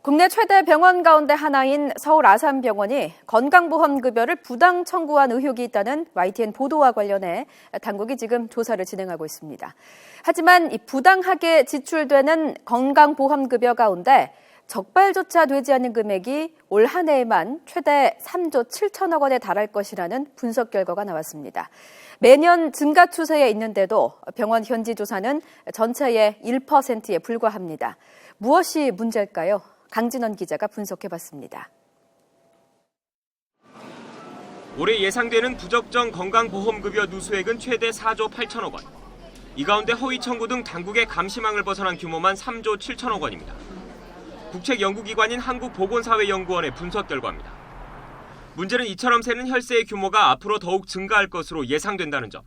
국내 최대 병원 가운데 하나인 서울 아산병원이 건강보험급여를 부당 청구한 의혹이 있다는 YTN 보도와 관련해 당국이 지금 조사를 진행하고 있습니다. 하지만 이 부당하게 지출되는 건강보험급여 가운데 적발조차 되지 않는 금액이 올 한 해에만 최대 3조 7천억 원에 달할 것이라는 분석 결과가 나왔습니다. 매년 증가 추세에 있는데도 병원 현지 조사는 전체의 1%에 불과합니다. 무엇이 문제일까요? 강진원 기자가 분석해봤습니다. 올해 예상되는 부적정 건강보험급여 누수액은 최대 4조 8천억 원. 이 가운데 허위 청구 등 당국의 감시망을 벗어난 규모만 3조 7천억 원입니다. 국책연구기관인 한국보건사회연구원의 분석 결과입니다. 문제는 이처럼 새는 혈세의 규모가 앞으로 더욱 증가할 것으로 예상된다는 점.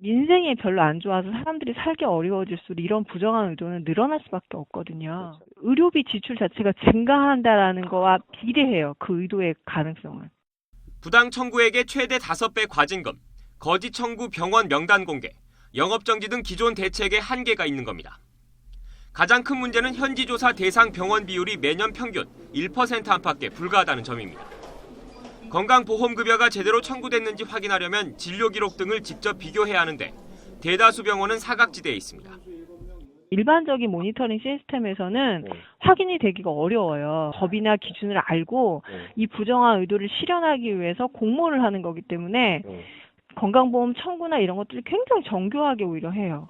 민생이 별로 안 좋아서 사람들이 살기 어려워질수록 이런 부정한 의도는 늘어날 수밖에 없거든요. 의료비 지출 자체가 증가한다는 거와 비례해요. 그 의도의 가능성은. 부당 청구액의 최대 5배 과징금, 거짓 청구 병원 명단 공개, 영업정지 등 기존 대책에 한계가 있는 겁니다. 가장 큰 문제는 현지 조사 대상 병원 비율이 매년 평균 1% 안팎에 불과하다는 점입니다. 건강보험급여가 제대로 청구됐는지 확인하려면 진료 기록 등을 직접 비교해야 하는데 대다수 병원은 사각지대에 있습니다. 일반적인 모니터링 시스템에서는 확인이 되기가 어려워요. 법이나 기준을 알고 이 부정한 의도를 실현하기 위해서 공모를 하는 거기 때문에 건강보험 청구나 이런 것들이 굉장히 정교하게 오히려 해요.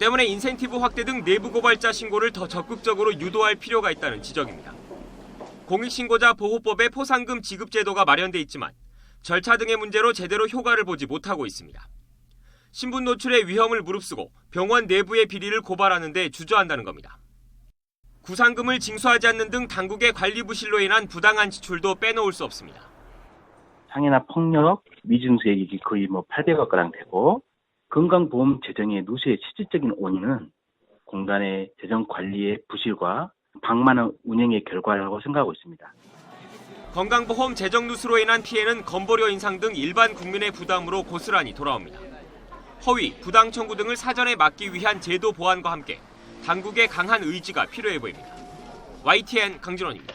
때문에 인센티브 확대 등 내부 고발자 신고를 더 적극적으로 유도할 필요가 있다는 지적입니다. 공익신고자 보호법에 포상금 지급 제도가 마련돼 있지만 절차 등의 문제로 제대로 효과를 보지 못하고 있습니다. 신분 노출의 위험을 무릅쓰고 병원 내부의 비리를 고발하는 데 주저한다는 겁니다. 구상금을 징수하지 않는 등 당국의 관리 부실로 인한 부당한 지출도 빼놓을 수 없습니다. 상해나 폭력, 미징수액이 거의 800억 가량 되고 건강보험 재정의 누수의 실질적인 원인은 공단의 재정 관리의 부실과 방만한 운영의 결과라고 생각하고 있습니다. 건강보험 재정 누수로 인한 피해는 건보료 인상 등 일반 국민의 부담으로 고스란히 돌아옵니다. 허위, 부당 청구 등을 사전에 막기 위한 제도 보완과 함께 당국의 강한 의지가 필요해 보입니다. YTN 강진원입니다.